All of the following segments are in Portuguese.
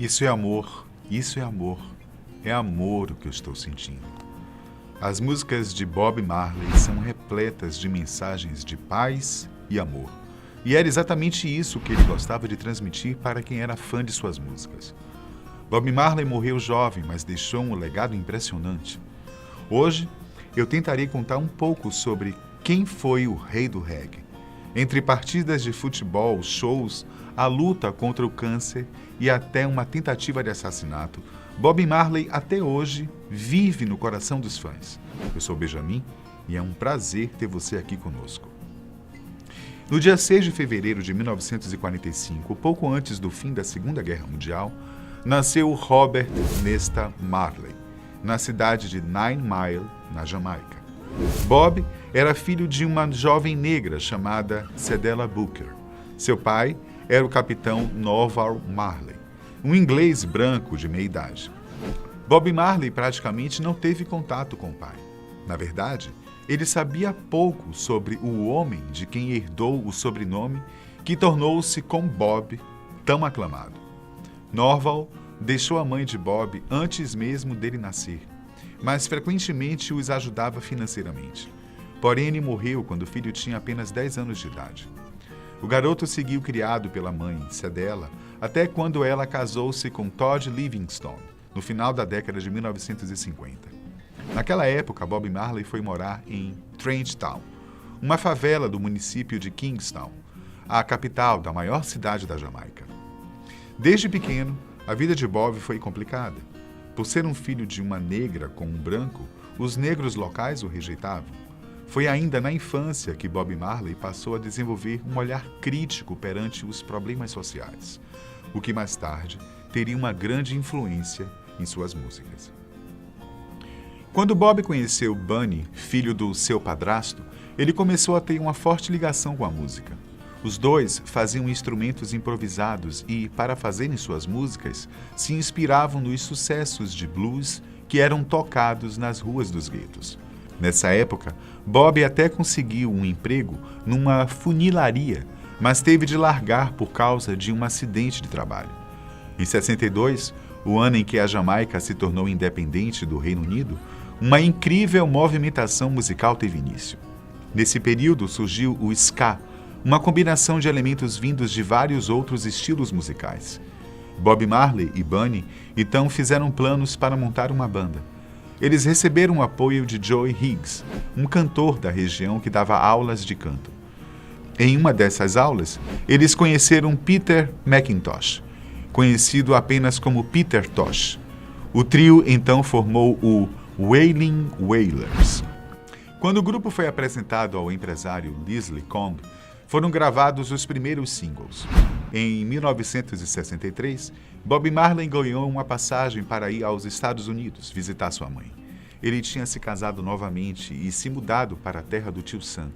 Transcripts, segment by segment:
Isso é amor, isso é amor. É amor o que eu estou sentindo. As músicas de Bob Marley são repletas de mensagens de paz e amor. E era exatamente isso que ele gostava de transmitir para quem era fã de suas músicas. Bob Marley morreu jovem, mas deixou um legado impressionante. Hoje, eu tentarei contar um pouco sobre quem foi o rei do reggae. Entre partidas de futebol, shows, a luta contra o câncer e até uma tentativa de assassinato, Bob Marley até hoje vive no coração dos fãs. Eu sou Benjamin e é um prazer ter você aqui conosco. No dia 6 de fevereiro de 1945, pouco antes do fim da Segunda Guerra Mundial, nasceu Robert Nesta Marley, na cidade de Nine Mile, na Jamaica. Bob era filho de uma jovem negra chamada Cedella Booker. Seu pai era o capitão Norval Marley, um inglês branco de meia idade. Bob Marley praticamente não teve contato com o pai. Na verdade, ele sabia pouco sobre o homem de quem herdou o sobrenome que tornou-se com Bob tão aclamado. Norval deixou a mãe de Bob antes mesmo dele nascer, mas frequentemente os ajudava financeiramente. Porém, ele morreu quando o filho tinha apenas 10 anos de idade. O garoto seguiu criado pela mãe, Cedella, até quando ela casou-se com Todd Livingstone, no final da década de 1950. Naquela época, Bob Marley foi morar em Trench Town, uma favela do município de Kingstown, a capital da maior cidade da Jamaica. Desde pequeno, a vida de Bob foi complicada. Por ser um filho de uma negra com um branco, os negros locais o rejeitavam. Foi ainda na infância que Bob Marley passou a desenvolver um olhar crítico perante os problemas sociais, o que mais tarde teria uma grande influência em suas músicas. Quando Bob conheceu Bunny, filho do seu padrasto, ele começou a ter uma forte ligação com a música. Os dois faziam instrumentos improvisados e, para fazerem suas músicas, se inspiravam nos sucessos de blues que eram tocados nas ruas dos guetos. Nessa época, Bob até conseguiu um emprego numa funilaria, mas teve de largar por causa de um acidente de trabalho. Em 62, o ano em que a Jamaica se tornou independente do Reino Unido, uma incrível movimentação musical teve início. Nesse período surgiu o ska, uma combinação de elementos vindos de vários outros estilos musicais. Bob Marley e Bunny então fizeram planos para montar uma banda. Eles receberam o apoio de Joey Higgs, um cantor da região que dava aulas de canto. Em uma dessas aulas, eles conheceram Peter McIntosh, conhecido apenas como Peter Tosh. O trio então formou o Wailing Wailers. Quando o grupo foi apresentado ao empresário Leslie Combe, foram gravados os primeiros singles. Em 1963, Bob Marley ganhou uma passagem para ir aos Estados Unidos visitar sua mãe. Ele tinha se casado novamente e se mudado para a terra do tio Sam.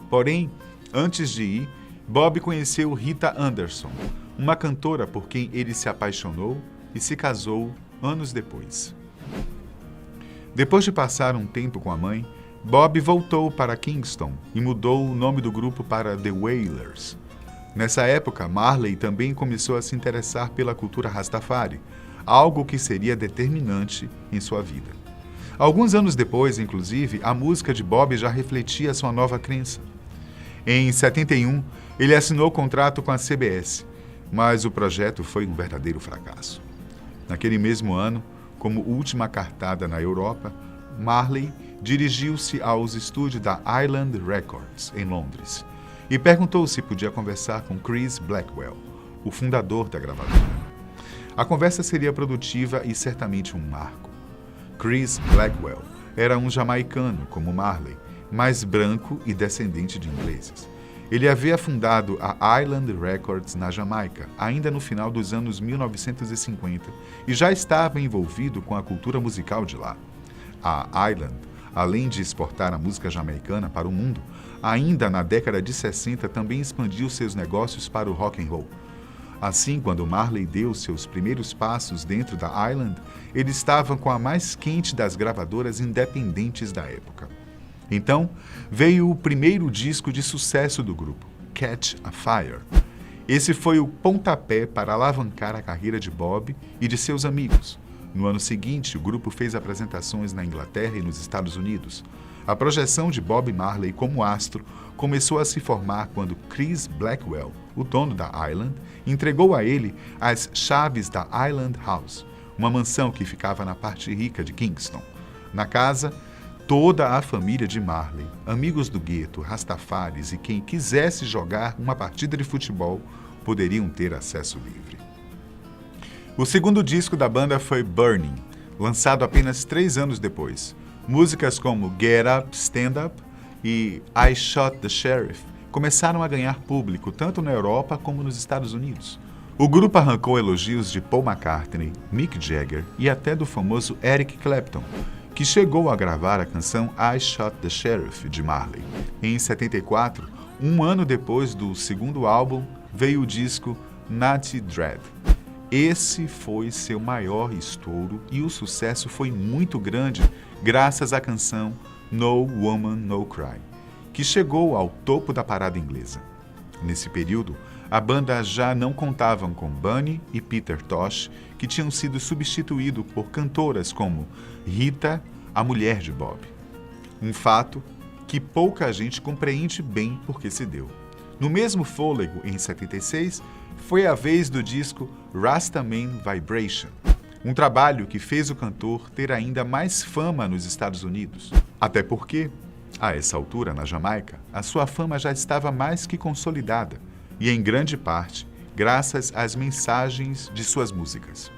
Porém, antes de ir, Bob conheceu Rita Anderson, uma cantora por quem ele se apaixonou e se casou anos depois. Depois de passar um tempo com a mãe, Bob voltou para Kingston e mudou o nome do grupo para The Wailers. Nessa época, Marley também começou a se interessar pela cultura Rastafari, algo que seria determinante em sua vida. Alguns anos depois, inclusive, a música de Bob já refletia sua nova crença. Em 71, ele assinou contrato com a CBS, mas o projeto foi um verdadeiro fracasso. Naquele mesmo ano, como última cartada na Europa, Marley dirigiu-se aos estúdios da Island Records, em Londres, e perguntou se podia conversar com Chris Blackwell, o fundador da gravadora. A conversa seria produtiva e certamente um marco. Chris Blackwell era um jamaicano como Marley, mas branco e descendente de ingleses. Ele havia fundado a Island Records na Jamaica, ainda no final dos anos 1950, e já estava envolvido com a cultura musical de lá. A Island, além de exportar a música jamaicana para o mundo, ainda na década de 60 também expandiu seus negócios para o rock and roll. Assim, quando Marley deu seus primeiros passos dentro da Island, ele estava com a mais quente das gravadoras independentes da época. Então, veio o primeiro disco de sucesso do grupo, Catch a Fire. Esse foi o pontapé para alavancar a carreira de Bob e de seus amigos. No ano seguinte, o grupo fez apresentações na Inglaterra e nos Estados Unidos. A projeção de Bob Marley como astro começou a se formar quando Chris Blackwell, o dono da Island, entregou a ele as chaves da Island House, uma mansão que ficava na parte rica de Kingston. Na casa, toda a família de Marley, amigos do gueto, rastafaris e quem quisesse jogar uma partida de futebol poderiam ter acesso livre. O segundo disco da banda foi Burning, lançado apenas 3 anos depois. Músicas como Get Up, Stand Up e I Shot the Sheriff começaram a ganhar público tanto na Europa como nos Estados Unidos. O grupo arrancou elogios de Paul McCartney, Mick Jagger e até do famoso Eric Clapton, que chegou a gravar a canção I Shot the Sheriff, de Marley. Em 74, um ano depois do segundo álbum, veio o disco Natty Dread. Esse foi seu maior estouro e o sucesso foi muito grande graças à canção No Woman No Cry, que chegou ao topo da parada inglesa. Nesse período, a banda já não contavam com Bunny e Peter Tosh, que tinham sido substituídos por cantoras como Rita, a mulher de Bob. Um fato que pouca gente compreende bem porque se deu. No mesmo fôlego, em 76, foi a vez do disco Rastaman Vibration, um trabalho que fez o cantor ter ainda mais fama nos Estados Unidos. Até porque, a essa altura, na Jamaica, a sua fama já estava mais que consolidada, e em grande parte, graças às mensagens de suas músicas.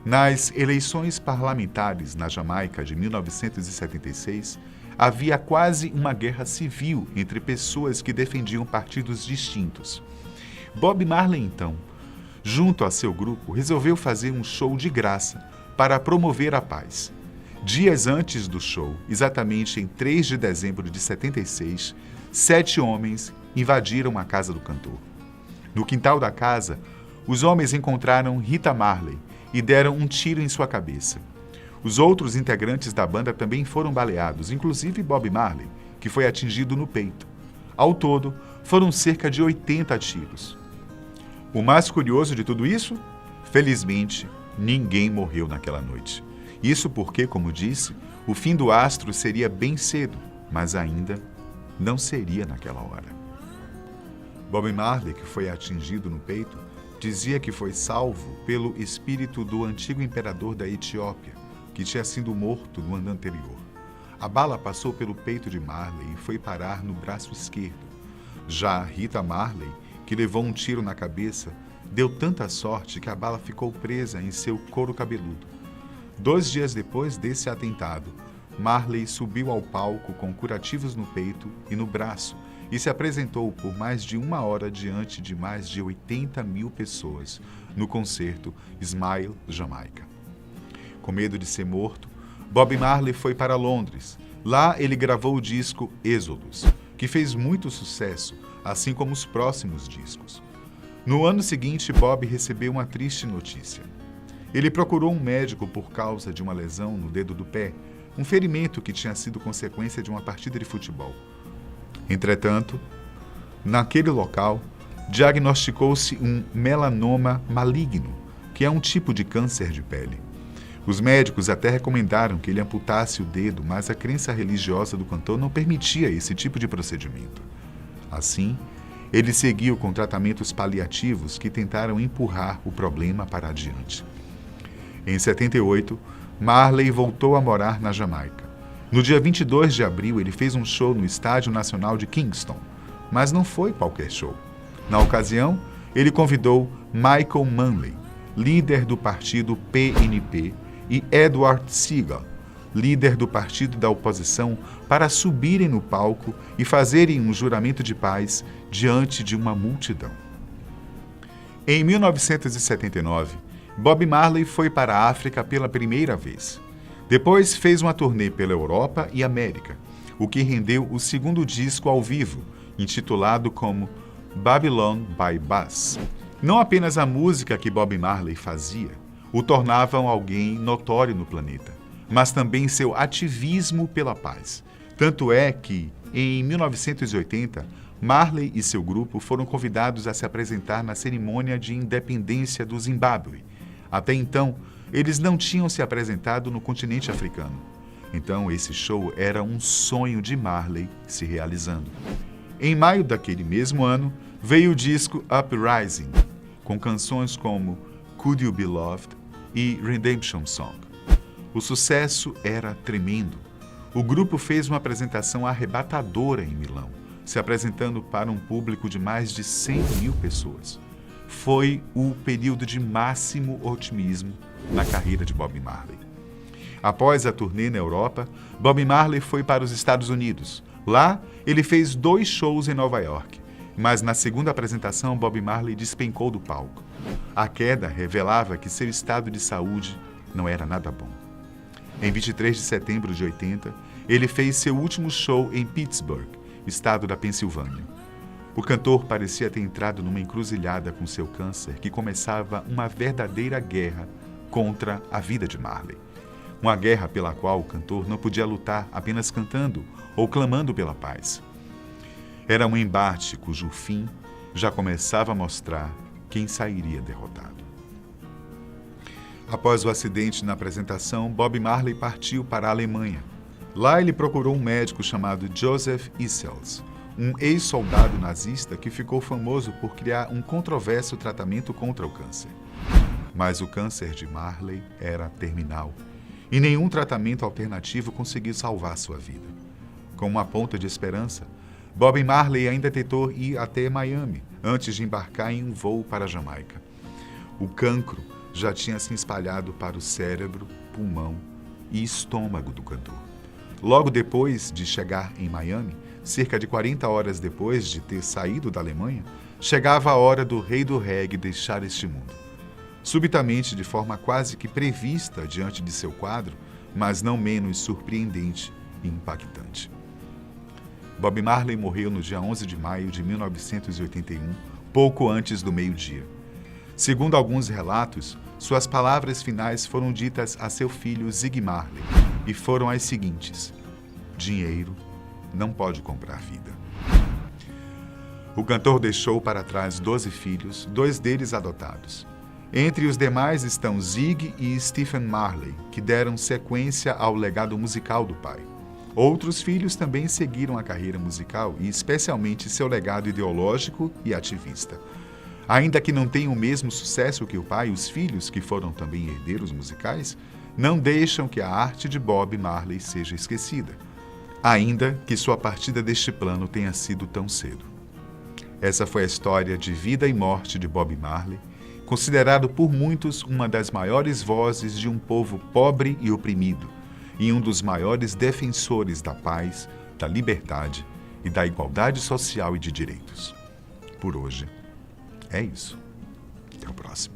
Nas eleições parlamentares na Jamaica de 1976, havia quase uma guerra civil entre pessoas que defendiam partidos distintos. Bob Marley, então, junto a seu grupo, resolveu fazer um show de graça para promover a paz. Dias antes do show, exatamente em 3 de dezembro de 76, 7 homens invadiram a casa do cantor. No quintal da casa, os homens encontraram Rita Marley e deram um tiro em sua cabeça. Os outros integrantes da banda também foram baleados, inclusive Bob Marley, que foi atingido no peito. Ao todo, foram cerca de 80 tiros. O mais curioso de tudo isso? Felizmente, ninguém morreu naquela noite. Isso porque, como disse, o fim do astro seria bem cedo, mas ainda não seria naquela hora. Bob Marley, que foi atingido no peito, dizia que foi salvo pelo espírito do antigo imperador da Etiópia, que tinha sido morto no ano anterior. A bala passou pelo peito de Marley e foi parar no braço esquerdo. Já Rita Marley, que levou um tiro na cabeça, deu tanta sorte que a bala ficou presa em seu couro cabeludo. 2 dias depois desse atentado, Marley subiu ao palco com curativos no peito e no braço e se apresentou por mais de 1 hora diante de mais de 80 mil pessoas no concerto Smile Jamaica. Com medo de ser morto, Bob Marley foi para Londres. Lá ele gravou o disco Exodus, que fez muito sucesso, assim como os próximos discos. No ano seguinte, Bob recebeu uma triste notícia. Ele procurou um médico por causa de uma lesão no dedo do pé, um ferimento que tinha sido consequência de uma partida de futebol. Entretanto, naquele local, diagnosticou-se um melanoma maligno, que é um tipo de câncer de pele. Os médicos até recomendaram que ele amputasse o dedo, mas a crença religiosa do cantor não permitia esse tipo de procedimento. Assim, ele seguiu com tratamentos paliativos que tentaram empurrar o problema para adiante. Em 78, Marley voltou a morar na Jamaica. No dia 22 de abril, ele fez um show no Estádio Nacional de Kingston, mas não foi qualquer show. Na ocasião, ele convidou Michael Manley, líder do partido PNP, e Edward Seagal, líder do partido da oposição, para subirem no palco e fazerem um juramento de paz diante de uma multidão. Em 1979, Bob Marley foi para a África pela primeira vez. Depois fez uma turnê pela Europa e América, o que rendeu o segundo disco ao vivo, intitulado como Babylon by Bus. Não apenas a música que Bob Marley fazia o tornavam alguém notório no planeta, mas também seu ativismo pela paz. Tanto é que, em 1980, Marley e seu grupo foram convidados a se apresentar na cerimônia de independência do Zimbábue. Até então, eles não tinham se apresentado no continente africano. Então, esse show era um sonho de Marley se realizando. Em maio daquele mesmo ano, veio o disco Uprising, com canções como Could You Be Loved e Redemption Song. O sucesso era tremendo. O grupo fez uma apresentação arrebatadora em Milão, se apresentando para um público de mais de 100 mil pessoas. Foi o período de máximo otimismo na carreira de Bob Marley. Após a turnê na Europa, Bob Marley foi para os Estados Unidos. Lá, ele fez 2 shows em Nova York, mas na segunda apresentação, Bob Marley despencou do palco. A queda revelava que seu estado de saúde não era nada bom. Em 23 de setembro de 80, ele fez seu último show em Pittsburgh, estado da Pensilvânia. O cantor parecia ter entrado numa encruzilhada com seu câncer que começava uma verdadeira guerra contra a vida de Marley. Uma guerra pela qual o cantor não podia lutar apenas cantando ou clamando pela paz. Era um embate cujo fim já começava a mostrar quem sairia derrotado. Após o acidente na apresentação, Bob Marley partiu para a Alemanha. Lá ele procurou um médico chamado Joseph Issels, um ex-soldado nazista que ficou famoso por criar um controverso tratamento contra o câncer. Mas o câncer de Marley era terminal e nenhum tratamento alternativo conseguiu salvar sua vida. Com uma ponta de esperança, Bob Marley ainda tentou ir até Miami antes de embarcar em um voo para a Jamaica. O cancro já tinha se espalhado para o cérebro, pulmão e estômago do cantor. Logo depois de chegar em Miami, cerca de 40 horas depois de ter saído da Alemanha, chegava a hora do rei do reggae deixar este mundo. Subitamente, de forma quase que prevista diante de seu quadro, mas não menos surpreendente e impactante. Bob Marley morreu no dia 11 de maio de 1981, pouco antes do meio-dia. Segundo alguns relatos, suas palavras finais foram ditas a seu filho Ziggy Marley e foram as seguintes: dinheiro não pode comprar vida. O cantor deixou para trás 12 filhos, 2 deles adotados. Entre os demais estão Ziggy e Stephen Marley, que deram sequência ao legado musical do pai. Outros filhos também seguiram a carreira musical e especialmente seu legado ideológico e ativista. Ainda que não tenham o mesmo sucesso que o pai, os filhos, que foram também herdeiros musicais, não deixam que a arte de Bob Marley seja esquecida, ainda que sua partida deste plano tenha sido tão cedo. Essa foi a história de vida e morte de Bob Marley, considerado por muitos uma das maiores vozes de um povo pobre e oprimido, e um dos maiores defensores da paz, da liberdade e da igualdade social e de direitos. Por hoje, é isso. Até o próximo.